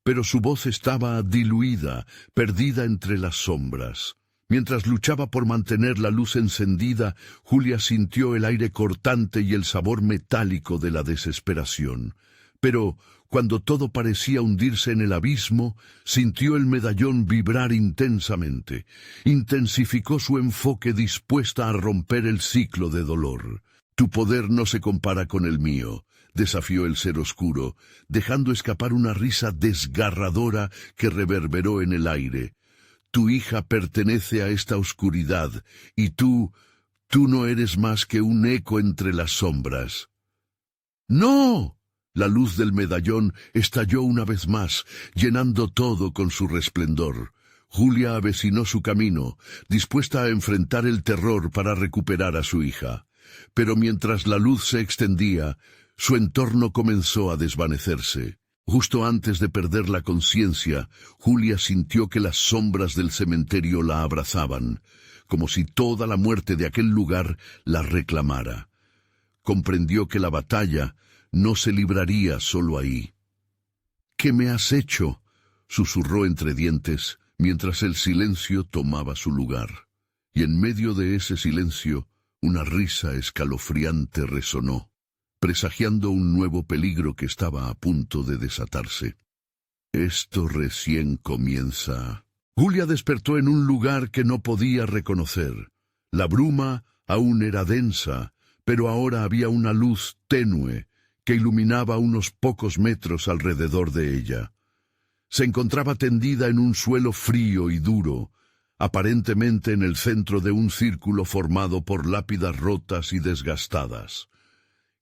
Pero su voz estaba diluida, perdida entre las sombras. Mientras luchaba por mantener la luz encendida, Julia sintió el aire cortante y el sabor metálico de la desesperación. Pero, cuando todo parecía hundirse en el abismo, sintió el medallón vibrar intensamente. Intensificó su enfoque dispuesta a romper el ciclo de dolor. «Tu poder no se compara con el mío», desafió el ser oscuro, dejando escapar una risa desgarradora que reverberó en el aire. «Tu hija pertenece a esta oscuridad, y tú no eres más que un eco entre las sombras». «¡No!». La luz del medallón estalló una vez más, llenando todo con su resplendor. Julia avecinó su camino, dispuesta a enfrentar el terror para recuperar a su hija. Pero mientras la luz se extendía, su entorno comenzó a desvanecerse. Justo antes de perder la conciencia, Julia sintió que las sombras del cementerio la abrazaban, como si toda la muerte de aquel lugar la reclamara. Comprendió que la batalla no se libraría solo ahí. «¿Qué me has hecho?», susurró entre dientes, mientras el silencio tomaba su lugar. Y en medio de ese silencio, una risa escalofriante resonó, presagiando un nuevo peligro que estaba a punto de desatarse. Esto recién comienza. Julia despertó en un lugar que no podía reconocer. La bruma aún era densa, pero ahora había una luz tenue que iluminaba unos pocos metros alrededor de ella. Se encontraba tendida en un suelo frío y duro, aparentemente en el centro de un círculo formado por lápidas rotas y desgastadas.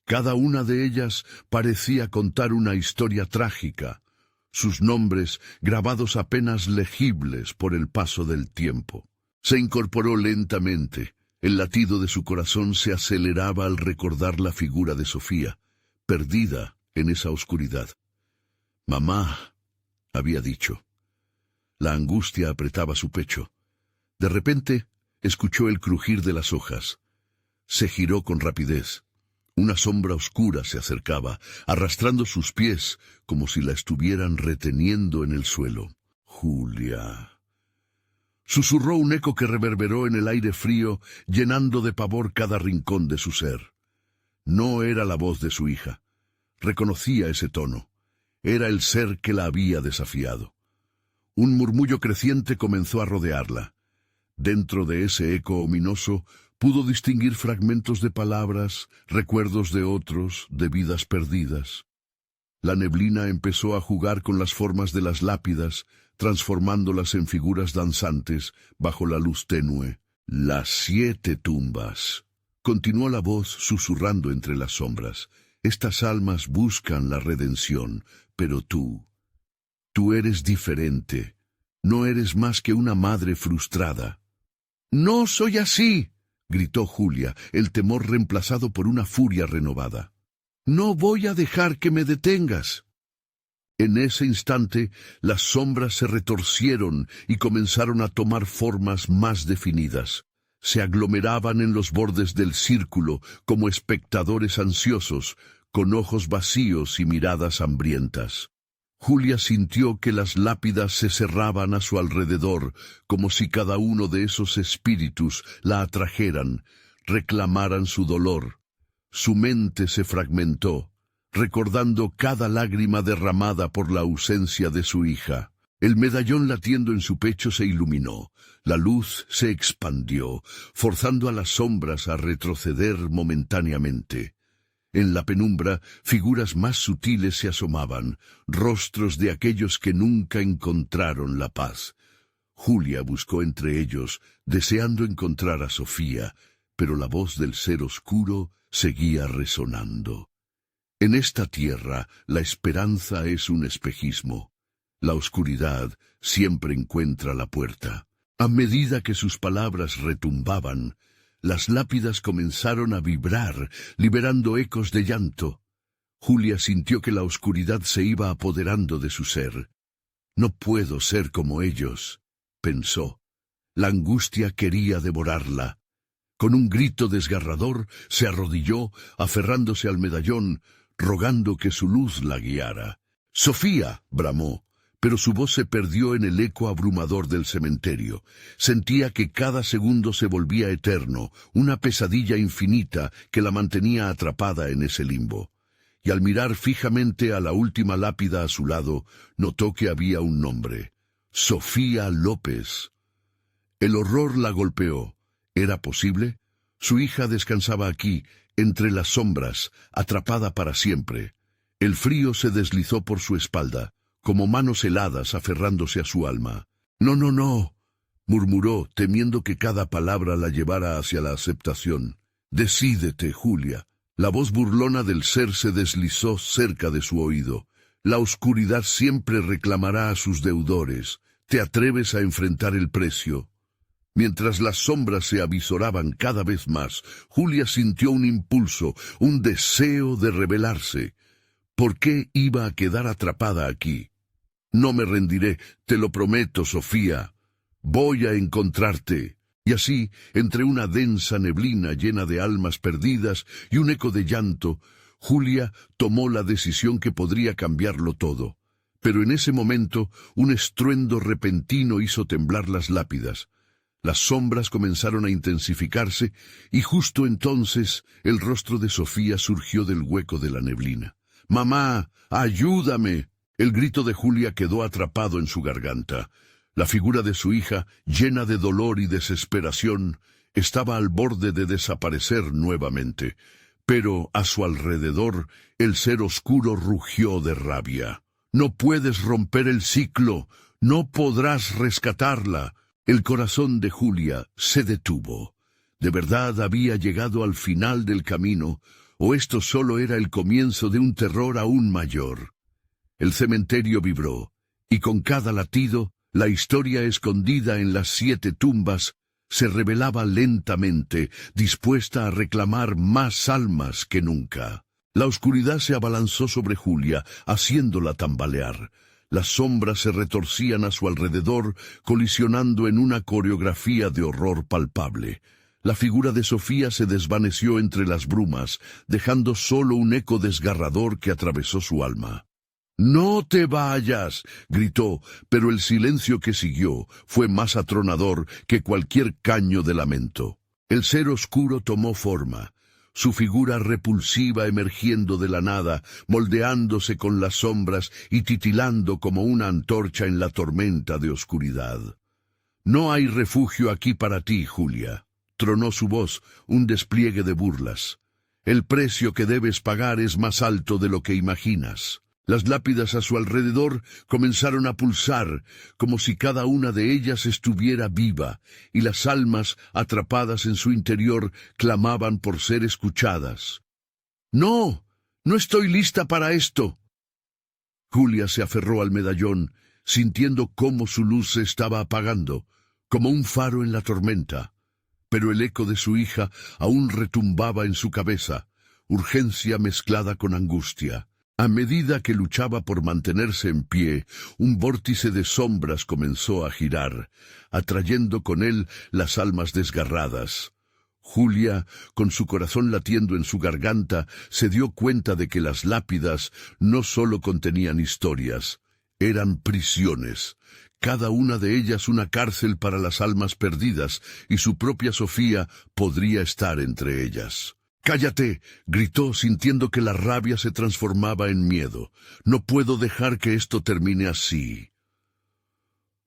Cada una de ellas parecía contar una historia trágica, sus nombres grabados apenas legibles por el paso del tiempo. Se incorporó lentamente. El latido de su corazón se aceleraba al recordar la figura de Sofía, perdida en esa oscuridad. «Mamá», había dicho. La angustia apretaba su pecho. De repente, escuchó el crujir de las hojas. Se giró con rapidez. Una sombra oscura se acercaba, arrastrando sus pies como si la estuvieran reteniendo en el suelo. «Julia», susurró un eco que reverberó en el aire frío, llenando de pavor cada rincón de su ser. No era la voz de su hija. Reconocía ese tono. Era el ser que la había desafiado. Un murmullo creciente comenzó a rodearla. Dentro de ese eco ominoso, pudo distinguir fragmentos de palabras, recuerdos de otros, de vidas perdidas. La neblina empezó a jugar con las formas de las lápidas, transformándolas en figuras danzantes bajo la luz tenue. «Las 7 tumbas», continuó la voz susurrando entre las sombras. «Estas almas buscan la redención, pero tú eres diferente. No eres más que una madre frustrada». «No soy así», gritó Julia, el temor reemplazado por una furia renovada. «No voy a dejar que me detengas». En ese instante, las sombras se retorcieron y comenzaron a tomar formas más definidas. Se aglomeraban en los bordes del círculo como espectadores ansiosos, con ojos vacíos y miradas hambrientas. Julia sintió que las lápidas se cerraban a su alrededor, como si cada uno de esos espíritus la atrajeran, reclamaran su dolor. Su mente se fragmentó, recordando cada lágrima derramada por la ausencia de su hija. El medallón latiendo en su pecho se iluminó. La luz se expandió, forzando a las sombras a retroceder momentáneamente. En la penumbra, figuras más sutiles se asomaban, rostros de aquellos que nunca encontraron la paz. Julia buscó entre ellos, deseando encontrar a Sofía, pero la voz del ser oscuro seguía resonando. En esta tierra, la esperanza es un espejismo. La oscuridad siempre encuentra la puerta. A medida que sus palabras retumbaban, las lápidas comenzaron a vibrar, liberando ecos de llanto. Julia sintió que la oscuridad se iba apoderando de su ser. «No puedo ser como ellos», pensó. La angustia quería devorarla. Con un grito desgarrador, se arrodilló, aferrándose al medallón, rogando que su luz la guiara. «¡Sofía!», bramó, pero su voz se perdió en el eco abrumador del cementerio. Sentía que cada segundo se volvía eterno, una pesadilla infinita que la mantenía atrapada en ese limbo. Y al mirar fijamente a la última lápida a su lado, notó que había un nombre: Sofía López. El horror la golpeó. ¿Era posible? Su hija descansaba aquí, entre las sombras, atrapada para siempre. El frío se deslizó por su espalda, como manos heladas aferrándose a su alma. «No, no, no», murmuró, temiendo que cada palabra la llevara hacia la aceptación. «Decídete, Julia». La voz burlona del ser se deslizó cerca de su oído. «La oscuridad siempre reclamará a sus deudores. ¿Te atreves a enfrentar el precio?» Mientras las sombras se avisoraban cada vez más, Julia sintió un impulso, un deseo de rebelarse. ¿Por qué iba a quedar atrapada aquí? «No me rendiré, te lo prometo, Sofía. Voy a encontrarte». Y así, entre una densa neblina llena de almas perdidas y un eco de llanto, Julia tomó la decisión que podría cambiarlo todo. Pero en ese momento, un estruendo repentino hizo temblar las lápidas. Las sombras comenzaron a intensificarse, y justo entonces el rostro de Sofía surgió del hueco de la neblina. «¡Mamá, ayúdame!». El grito de Julia quedó atrapado en su garganta. La figura de su hija, llena de dolor y desesperación, estaba al borde de desaparecer nuevamente. Pero a su alrededor, el ser oscuro rugió de rabia. «No puedes romper el ciclo, no podrás rescatarla». El corazón de Julia se detuvo. ¿De verdad había llegado al final del camino, o esto solo era el comienzo de un terror aún mayor? El cementerio vibró, y con cada latido, la historia escondida en las 7 tumbas se revelaba lentamente, dispuesta a reclamar más almas que nunca. La oscuridad se abalanzó sobre Julia, haciéndola tambalear. Las sombras se retorcían a su alrededor, colisionando en una coreografía de horror palpable. La figura de Sofía se desvaneció entre las brumas, dejando solo un eco desgarrador que atravesó su alma. «¡No te vayas!», gritó, pero el silencio que siguió fue más atronador que cualquier caño de lamento. El ser oscuro tomó forma, su figura repulsiva emergiendo de la nada, moldeándose con las sombras y titilando como una antorcha en la tormenta de oscuridad. «No hay refugio aquí para ti, Julia», tronó su voz, un despliegue de burlas. «El precio que debes pagar es más alto de lo que imaginas». Las lápidas a su alrededor comenzaron a pulsar, como si cada una de ellas estuviera viva, y las almas atrapadas en su interior clamaban por ser escuchadas. «¡No! ¡No estoy lista para esto!». Julia se aferró al medallón, sintiendo cómo su luz se estaba apagando, como un faro en la tormenta. Pero el eco de su hija aún retumbaba en su cabeza, urgencia mezclada con angustia. A medida que luchaba por mantenerse en pie, un vórtice de sombras comenzó a girar, atrayendo con él las almas desgarradas. Julia, con su corazón latiendo en su garganta, se dio cuenta de que las lápidas no solo contenían historias, eran prisiones, cada una de ellas una cárcel para las almas perdidas, y su propia Sofía podría estar entre ellas. «¡Cállate!», gritó, sintiendo que la rabia se transformaba en miedo. «No puedo dejar que esto termine así».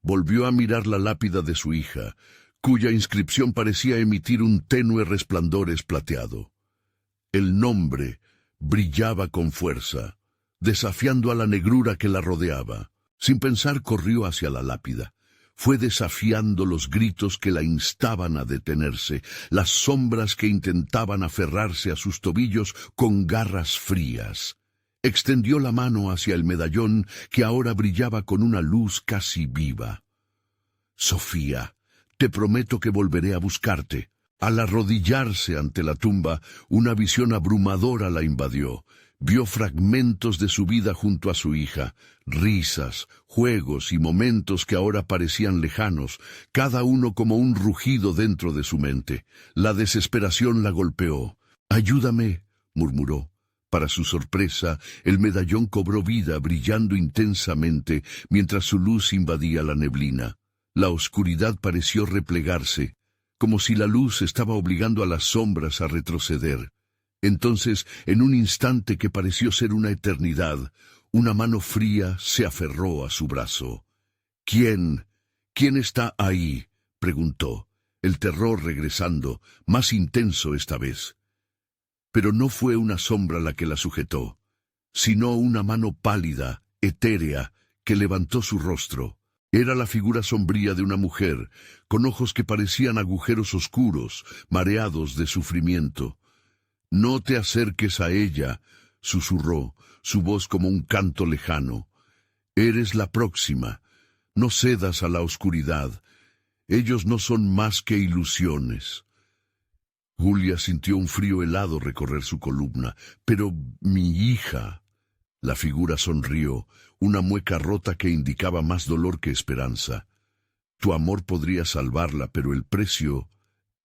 Volvió a mirar la lápida de su hija, cuya inscripción parecía emitir un tenue resplandor esplateado. El nombre brillaba con fuerza, desafiando a la negrura que la rodeaba. Sin pensar, corrió hacia la lápida. Fue desafiando los gritos que la instaban a detenerse, las sombras que intentaban aferrarse a sus tobillos con garras frías. Extendió la mano hacia el medallón que ahora brillaba con una luz casi viva. «Sofía, te prometo que volveré a buscarte». Al arrodillarse ante la tumba, una visión abrumadora la invadió. Vio fragmentos de su vida junto a su hija, risas, juegos y momentos que ahora parecían lejanos, cada uno como un rugido dentro de su mente. La desesperación la golpeó. «Ayúdame», murmuró. Para su sorpresa, el medallón cobró vida, brillando intensamente, mientras su luz invadía la neblina. La oscuridad pareció replegarse, como si la luz estaba obligando a las sombras a retroceder. Entonces, en un instante que pareció ser una eternidad, una mano fría se aferró a su brazo. «¿Quién? ¿Quién está ahí?», preguntó, el terror regresando, más intenso esta vez. Pero no fue una sombra la que la sujetó, sino una mano pálida, etérea, que levantó su rostro. Era la figura sombría de una mujer, con ojos que parecían agujeros oscuros, mareados de sufrimiento. «No te acerques a ella», susurró, su voz como un canto lejano. «Eres la próxima. No cedas a la oscuridad. Ellos no son más que ilusiones». Julia sintió un frío helado recorrer su columna. «Pero mi hija». La figura sonrió, una mueca rota que indicaba más dolor que esperanza. «Tu amor podría salvarla, pero el precio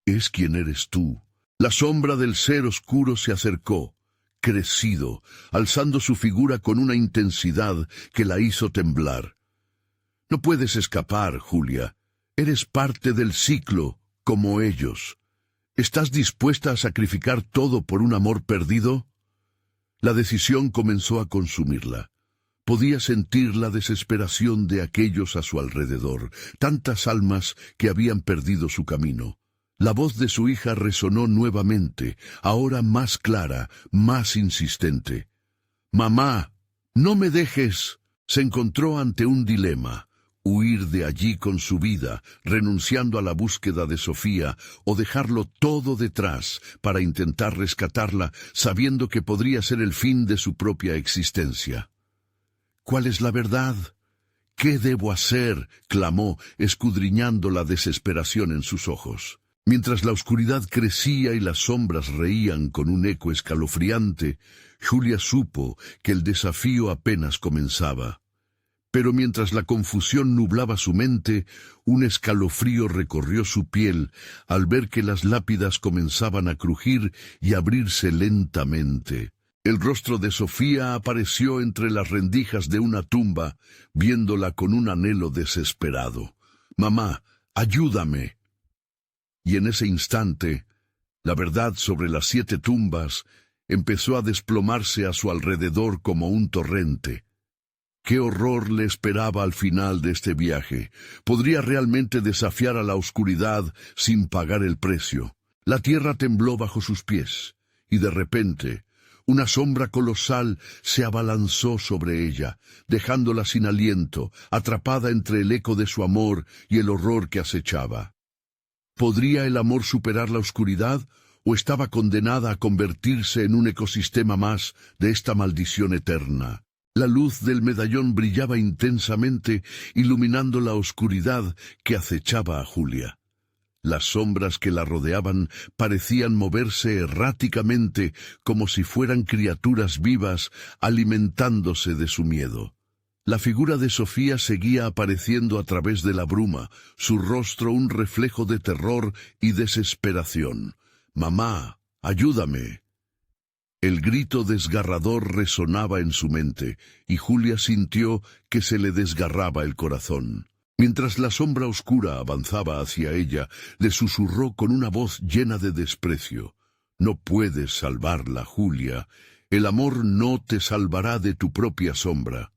es quien eres tú». La sombra del ser oscuro se acercó, crecido, alzando su figura con una intensidad que la hizo temblar. No puedes escapar, Julia. Eres parte del ciclo, como ellos. ¿Estás dispuesta a sacrificar todo por un amor perdido? La decisión comenzó a consumirla. Podía sentir la desesperación de aquellos a su alrededor, tantas almas que habían perdido su camino. La voz de su hija resonó nuevamente, ahora más clara, más insistente. «Mamá, no me dejes». Se encontró ante un dilema: huir de allí con su vida, renunciando a la búsqueda de Sofía, o dejarlo todo detrás para intentar rescatarla, sabiendo que podría ser el fin de su propia existencia. «¿Cuál es la verdad? ¿Qué debo hacer?», clamó, escudriñando la desesperación en sus ojos. Mientras la oscuridad crecía y las sombras reían con un eco escalofriante, Julia supo que el desafío apenas comenzaba. Pero mientras la confusión nublaba su mente, un escalofrío recorrió su piel al ver que las lápidas comenzaban a crujir y abrirse lentamente. El rostro de Sofía apareció entre las rendijas de una tumba, viéndola con un anhelo desesperado. «Mamá, ayúdame». Y en ese instante, la verdad sobre las 7 tumbas empezó a desplomarse a su alrededor como un torrente. ¿Qué horror le esperaba al final de este viaje? ¿Podría realmente desafiar a la oscuridad sin pagar el precio? La tierra tembló bajo sus pies, y de repente, una sombra colosal se abalanzó sobre ella, dejándola sin aliento, atrapada entre el eco de su amor y el horror que acechaba. ¿Podría el amor superar la oscuridad, o estaba condenada a convertirse en un ecosistema más de esta maldición eterna? La luz del medallón brillaba intensamente, iluminando la oscuridad que acechaba a Julia. Las sombras que la rodeaban parecían moverse erráticamente, como si fueran criaturas vivas alimentándose de su miedo. La figura de Sofía seguía apareciendo a través de la bruma, su rostro un reflejo de terror y desesperación. «Mamá, ayúdame». El grito desgarrador resonaba en su mente, y Julia sintió que se le desgarraba el corazón. Mientras la sombra oscura avanzaba hacia ella, le susurró con una voz llena de desprecio: «No puedes salvarla, Julia. El amor no te salvará de tu propia sombra».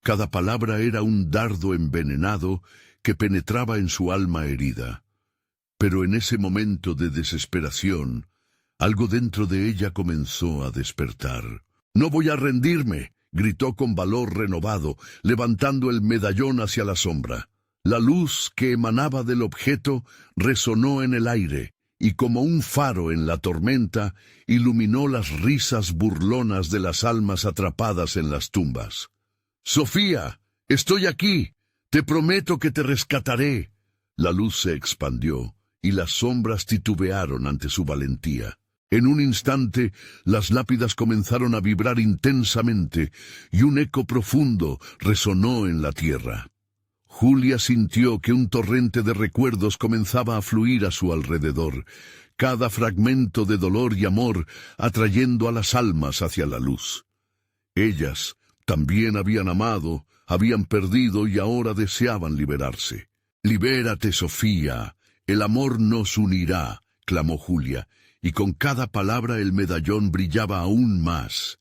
Cada palabra era un dardo envenenado que penetraba en su alma herida. Pero en ese momento de desesperación, algo dentro de ella comenzó a despertar. «No voy a rendirme», gritó con valor renovado, levantando el medallón hacia la sombra. La luz que emanaba del objeto resonó en el aire, y como un faro en la tormenta, iluminó las risas burlonas de las almas atrapadas en las tumbas. «Sofía, estoy aquí. Te prometo que te rescataré». La luz se expandió, y las sombras titubearon ante su valentía. En un instante, las lápidas comenzaron a vibrar intensamente, y un eco profundo resonó en la tierra. Julia sintió que un torrente de recuerdos comenzaba a fluir a su alrededor, cada fragmento de dolor y amor atrayendo a las almas hacia la luz. Ellas también habían amado, habían perdido y ahora deseaban liberarse. «Libérate, Sofía, el amor nos unirá», clamó Julia, y con cada palabra el medallón brillaba aún más.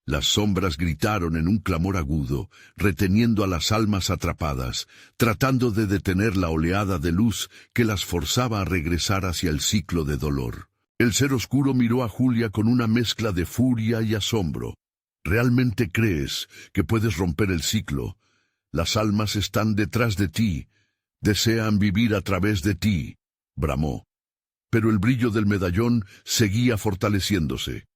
Las sombras gritaron en un clamor agudo, reteniendo a las almas atrapadas, tratando de detener la oleada de luz que las forzaba a regresar hacia el ciclo de dolor. El ser oscuro miró a Julia con una mezcla de furia y asombro. «¿Realmente crees que puedes romper el ciclo? Las almas están detrás de ti, desean vivir a través de ti», bramó. Pero el brillo del medallón seguía fortaleciéndose.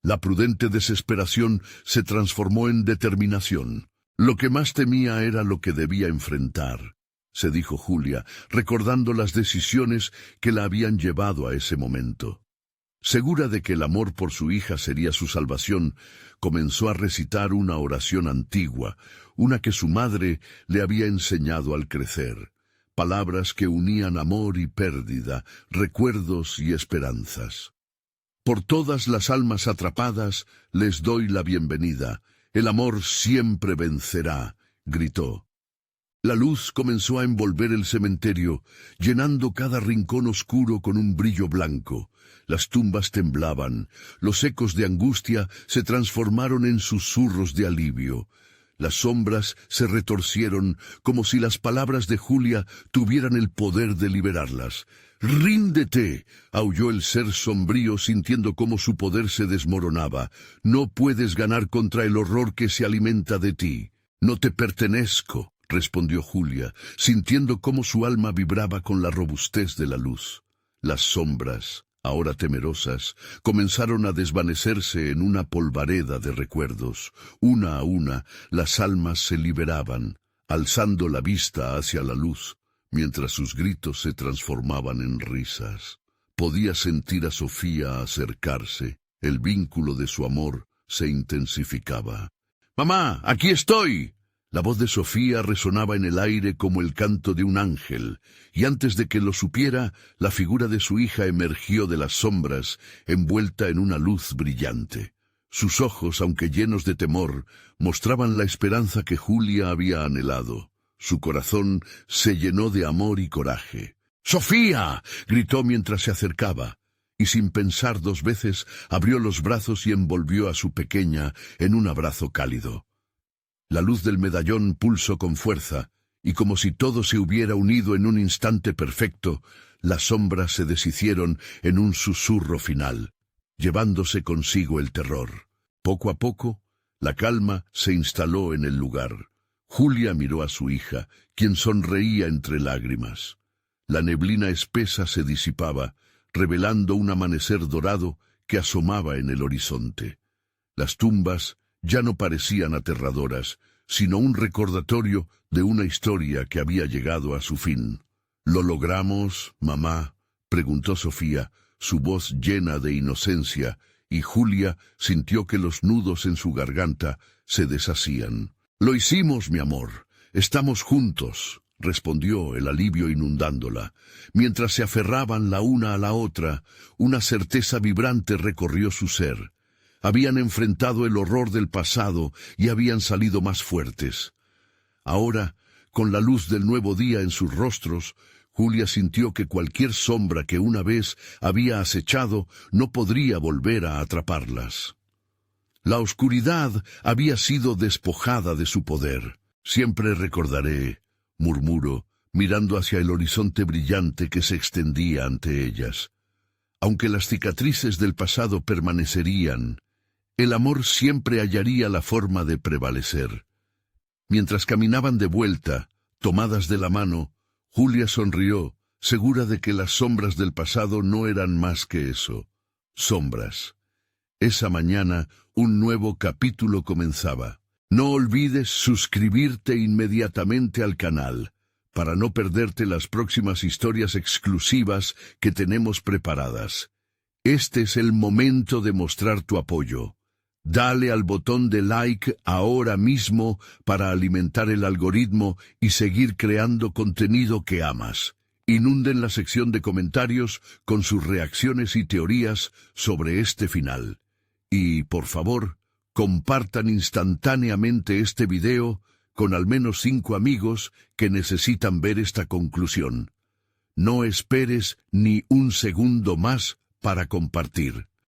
La prudente desesperación se transformó en determinación. Lo que más temía era lo que debía enfrentar, se dijo Julia, recordando las decisiones que la habían llevado a ese momento. Segura de que el amor por su hija sería su salvación, comenzó a recitar una oración antigua, una que su madre le había enseñado al crecer. Palabras que unían amor y pérdida, recuerdos y esperanzas. Por todas las almas atrapadas les doy la bienvenida. El amor siempre vencerá, gritó. La luz comenzó a envolver el cementerio, llenando cada rincón oscuro con un brillo blanco. Las tumbas temblaban, los ecos de angustia se transformaron en susurros de alivio. Las sombras se retorcieron como si las palabras de Julia tuvieran el poder de liberarlas. «¡Ríndete!», aulló el ser sombrío sintiendo cómo su poder se desmoronaba. «No puedes ganar contra el horror que se alimenta de ti». «No te pertenezco», respondió Julia, sintiendo cómo su alma vibraba con la robustez de la luz. Las sombras, ahora temerosas, comenzaron a desvanecerse en una polvareda de recuerdos. Una a una, las almas se liberaban, alzando la vista hacia la luz, mientras sus gritos se transformaban en risas. Podía sentir a Sofía acercarse. El vínculo de su amor se intensificaba. «¡Mamá, aquí estoy!». La voz de Sofía resonaba en el aire como el canto de un ángel, y antes de que lo supiera, la figura de su hija emergió de las sombras, envuelta en una luz brillante. Sus ojos, aunque llenos de temor, mostraban la esperanza que Julia había anhelado. Su corazón se llenó de amor y coraje. «¡Sofía!», gritó mientras se acercaba, y sin pensar dos veces abrió los brazos y envolvió a su pequeña en un abrazo cálido. La luz del medallón pulsó con fuerza, y como si todo se hubiera unido en un instante perfecto, las sombras se deshicieron en un susurro final, llevándose consigo el terror. Poco a poco, la calma se instaló en el lugar. Julia miró a su hija, quien sonreía entre lágrimas. La neblina espesa se disipaba, revelando un amanecer dorado que asomaba en el horizonte. Las tumbas ya no parecían aterradoras, sino un recordatorio de una historia que había llegado a su fin. «¿Lo logramos, mamá?», preguntó Sofía, su voz llena de inocencia, y Julia sintió que los nudos en su garganta se deshacían. «Lo hicimos, mi amor. Estamos juntos», respondió, el alivio inundándola. Mientras se aferraban la una a la otra, una certeza vibrante recorrió su ser. Habían enfrentado el horror del pasado y habían salido más fuertes. Ahora, con la luz del nuevo día en sus rostros, Julia sintió que cualquier sombra que una vez había acechado no podría volver a atraparlas. La oscuridad había sido despojada de su poder. «Siempre recordaré», murmuró, mirando hacia el horizonte brillante que se extendía ante ellas. Aunque las cicatrices del pasado permanecerían, el amor siempre hallaría la forma de prevalecer. Mientras caminaban de vuelta, tomadas de la mano, Julia sonrió, segura de que las sombras del pasado no eran más que eso, sombras. Esa mañana, un nuevo capítulo comenzaba. No olvides suscribirte inmediatamente al canal, para no perderte las próximas historias exclusivas que tenemos preparadas. Este es el momento de mostrar tu apoyo. Dale al botón de like ahora mismo para alimentar el algoritmo y seguir creando contenido que amas. Inunden la sección de comentarios con sus reacciones y teorías sobre este final. Y, por favor, compartan instantáneamente este video con al menos 5 amigos que necesitan ver esta conclusión. No esperes ni un segundo más para compartir.